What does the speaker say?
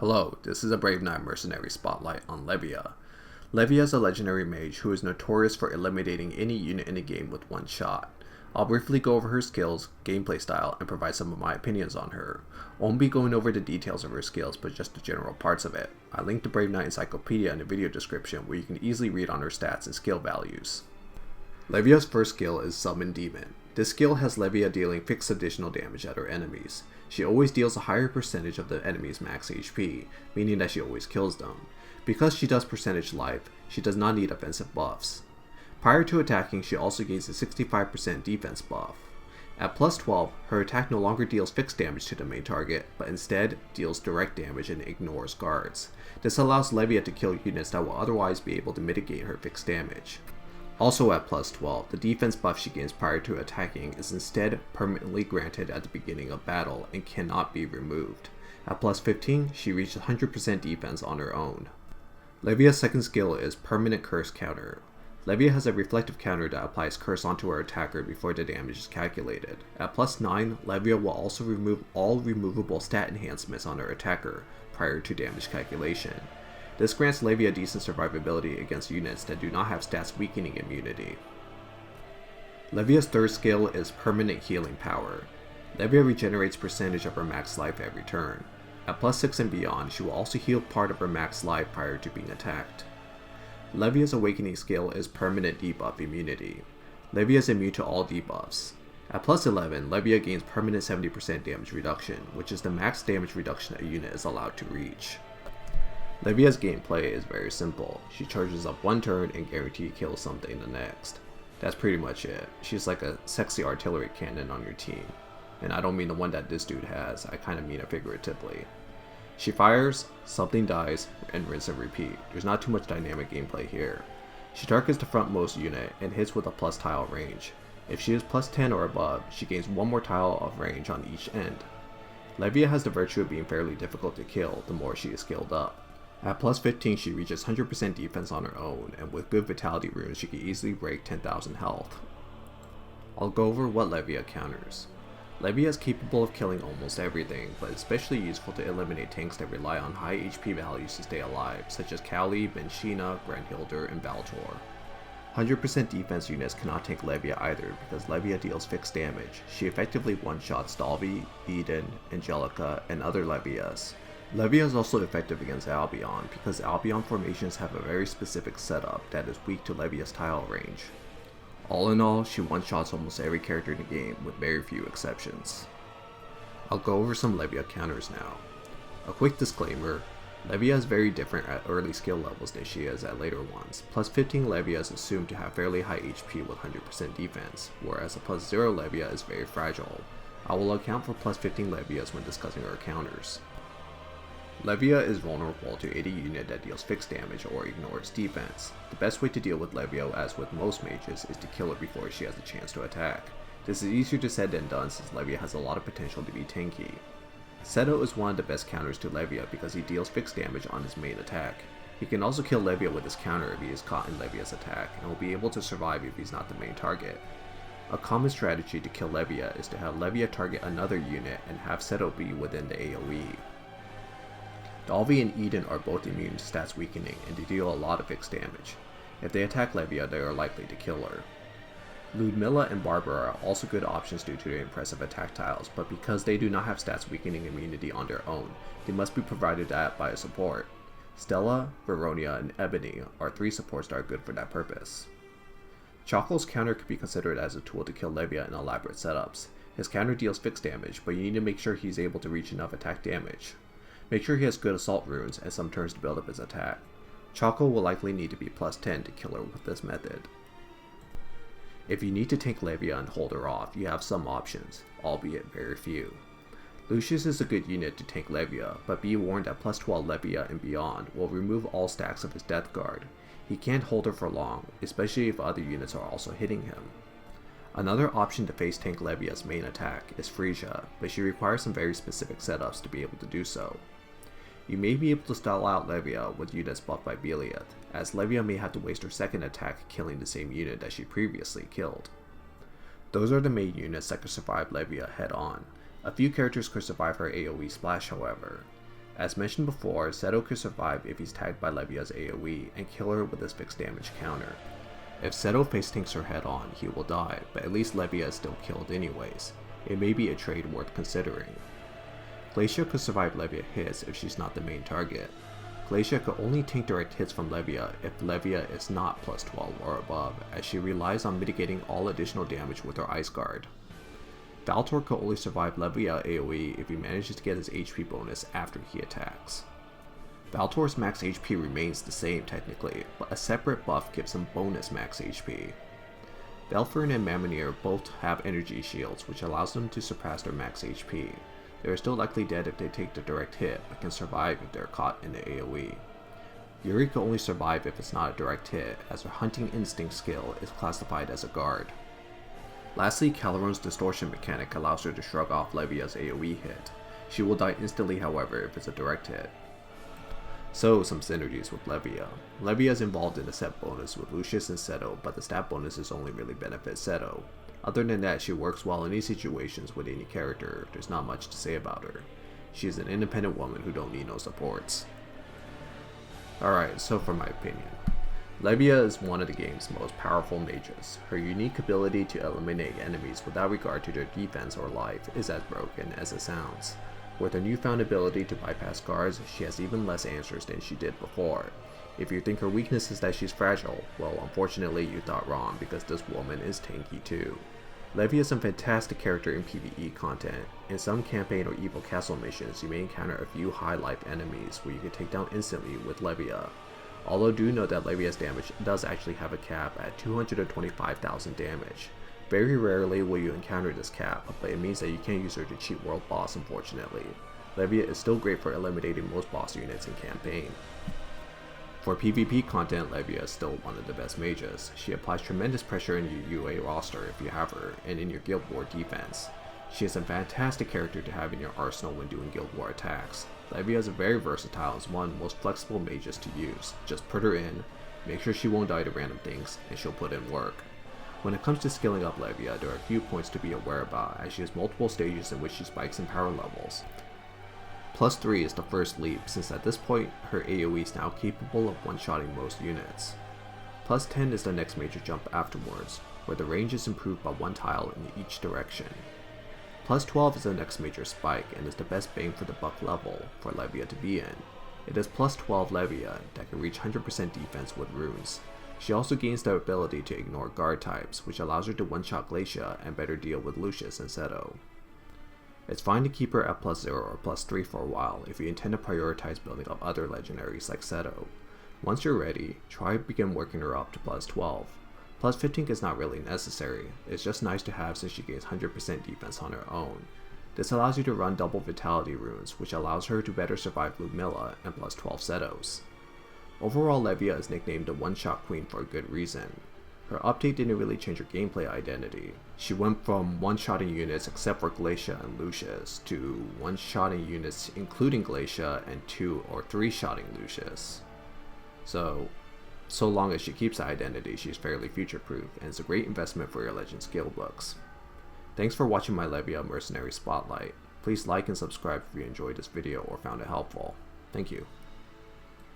Hello, this is a Levia Mercenary spotlight on Levia. Levia is a legendary mage who is notorious for eliminating any unit in the game with one shot. I'll briefly go over her skills, gameplay style, and provide some of my opinions on her. I won't be going over the details of her skills, but just the general parts of it. I linked the Brave Knight Encyclopedia in the video description where you can easily read on her stats and skill values. Levia's first skill is Summon Demon. This skill has Levia dealing fixed additional damage at her enemies. She always deals a higher percentage of the enemy's max HP, meaning that she always kills them. Because she does percentage life, she does not need offensive buffs. Prior to attacking, she also gains a 65% defense buff. At plus 12, her attack no longer deals fixed damage to the main target, but instead deals direct damage and ignores guards. This allows Levia to kill units that will otherwise be able to mitigate her fixed damage. Also at plus 12, the defense buff she gains prior to attacking is instead permanently granted at the beginning of battle and cannot be removed. At plus 15, she reaches 100% defense on her own. Levia's second skill is Permanent Curse Counter. Levia has a reflective counter that applies curse onto her attacker before the damage is calculated. At plus 9, Levia will also remove all removable stat enhancements on her attacker prior to damage calculation. This grants Levia decent survivability against units that do not have stats weakening immunity. Levia's third skill is Permanent Healing Power. Levia regenerates percentage of her max life every turn. At plus 6 and beyond, she will also heal part of her max life prior to being attacked. Levia's awakening skill is Permanent Debuff Immunity. Levia is immune to all debuffs. At plus 11, Levia gains permanent 70% damage reduction, which is the max damage reduction a unit is allowed to reach. Levia's gameplay is very simple. She charges up one turn and guarantee kills something the next. That's pretty much it. She's like a sexy artillery cannon on your team. And I don't mean the one that this dude has, I kinda mean it figuratively. She fires, something dies, and rinse and repeat. There's not too much dynamic gameplay here. She targets the frontmost unit and hits with a plus tile range. If she is plus 10 or above, she gains one more tile of range on each end. Levia has the virtue of being fairly difficult to kill the more she is skilled up. At plus 15, she reaches 100% defense on her own, and with good vitality runes, she can easily break 10,000 health. I'll go over what Levia counters. Levia is capable of killing almost everything, but especially useful to eliminate tanks that rely on high HP values to stay alive, such as Kali, Benshina, Brandhilder, and Baltor. 100% defense units cannot tank Levia either, because Levia deals fixed damage. She effectively one-shots Dalvi, Eden, Angelica, and other Levias. Levia is also effective against Albion, because Albion formations have a very specific setup that is weak to Levia's tile range. All in all, she one-shots almost every character in the game, with very few exceptions. I'll go over some Levia counters now. A quick disclaimer, Levia is very different at early skill levels than she is at later ones. Plus 15 Levia is assumed to have fairly high HP with 100% defense, whereas a plus 0 Levia is very fragile. I will account for plus 15 Levias when discussing her counters. Levia is vulnerable to any unit that deals fixed damage or ignores defense. The best way to deal with Levia, as with most mages, is to kill her before she has a chance to attack. This is easier to said than done since Levia has a lot of potential to be tanky. Seto is one of the best counters to Levia because he deals fixed damage on his main attack. He can also kill Levia with his counter if he is caught in Levia's attack, and will be able to survive if he's not the main target. A common strategy to kill Levia is to have Levia target another unit and have Seto be within the AoE. Dalvi and Eden are both immune to stats weakening and they deal a lot of fixed damage. If they attack Levia, they are likely to kill her. Ludmilla and Barbara are also good options due to their impressive attack tiles, but because they do not have stats weakening immunity on their own, they must be provided that by a support. Stella, Veronia, and Ebony are 3 supports that are good for that purpose. Choco's counter could be considered as a tool to kill Levia in elaborate setups. His counter deals fixed damage, but you need to make sure he's able to reach enough attack damage. Make sure he has good assault runes and some turns to build up his attack. Choco will likely need to be plus 10 to kill her with this method. If you need to tank Levia and hold her off, you have some options, albeit very few. Lucius is a good unit to tank Levia, but be warned that plus 12 Levia and beyond will remove all stacks of his death guard. He can't hold her for long, especially if other units are also hitting him. Another option to face tank Levia's main attack is Frisia, but she requires some very specific setups to be able to do so. You may be able to stall out Levia with units buffed by Belieth, as Levia may have to waste her second attack killing the same unit that she previously killed. Those are the main units that could survive Levia head on. A few characters could survive her AoE splash however. As mentioned before, Seto can survive if he's tagged by Levia's AoE and kill her with his fixed damage counter. If Seto face tanks her head on, he will die, but at least Levia is still killed anyways. It may be a trade worth considering. Glacia could survive Levia hits if she's not the main target. Glacia could only tank direct hits from Levia if Levia is not plus 12 or above, as she relies on mitigating all additional damage with her Ice Guard. Valtor could only survive Levia AoE if he manages to get his HP bonus after he attacks. Valtor's max HP remains the same technically, but a separate buff gives him bonus max HP. Belfern and Mammonier both have energy shields, which allows them to surpass their max HP. They are still likely dead if they take the direct hit, but can survive if they are caught in the AoE. Yuri can only survive if it's not a direct hit, as her Hunting Instinct skill is classified as a guard. Lastly, Caleron's Distortion mechanic allows her to shrug off Levia's AoE hit. She will die instantly however if it's a direct hit. So, some synergies with Levia. Levia is involved in the set bonus with Lucius and Seto, but the stat bonuses only really benefit Seto. Other than that, she works well in any situations with any character. There's not much to say about her. She is an independent woman who don't need no supports. Alright, so for my opinion. Levia is one of the game's most powerful mages. Her unique ability to eliminate enemies without regard to their defense or life is as broken as it sounds. With her newfound ability to bypass guards, she has even less answers than she did before. If you think her weakness is that she's fragile, well, unfortunately you thought wrong, because this woman is tanky too. Levia is a fantastic character in PvE content. In some campaign or evil castle missions, you may encounter a few high life enemies where you can take down instantly with Levia. Although do note that Levia's damage does actually have a cap at 225,000 damage. Very rarely will you encounter this cap, but it means that you can't use her to cheat world boss unfortunately. Levia is still great for eliminating most boss units in campaign. For PvP content, Levia is still one of the best mages. She applies tremendous pressure in your UA roster if you have her, and in your Guild War defense. She is a fantastic character to have in your arsenal when doing Guild War attacks. Levia is very versatile and is one of the most flexible mages to use. Just put her in, make sure she won't die to random things, and she'll put in work. When it comes to skilling up Levia, there are a few points to be aware about, as she has multiple stages in which she spikes in power levels. Plus 3 is the first leap, since at this point, her AoE is now capable of one-shotting most units. Plus 10 is the next major jump afterwards, where the range is improved by one tile in each direction. Plus 12 is the next major spike, and is the best bang for the buck level for Levia to be in. It is plus 12 Levia that can reach 100% defense with runes. She also gains the ability to ignore guard types, which allows her to one-shot Glacia and better deal with Lucius and Seto. It's fine to keep her at plus 0 or plus 3 for a while if you intend to prioritize building up other legendaries like Seto. Once you're ready, try begin working her up to plus 12. Plus 15 is not really necessary, it's just nice to have since she gains 100% defense on her own. This allows you to run double vitality runes, which allows her to better survive Ludmilla and plus 12 Setos. Overall, Levia is nicknamed the one-shot queen for a good reason. Her update didn't really change her gameplay identity. She went from one-shotting units except for Glacia and Lucius, to one-shotting units including Glacia and 2 or 3-shotting Lucius. So long as she keeps the identity, she's fairly future-proof, and is a great investment for your Legends skill books. Thanks for watching my Levia Mercenary Spotlight. Please like and subscribe if you enjoyed this video or found it helpful. Thank you.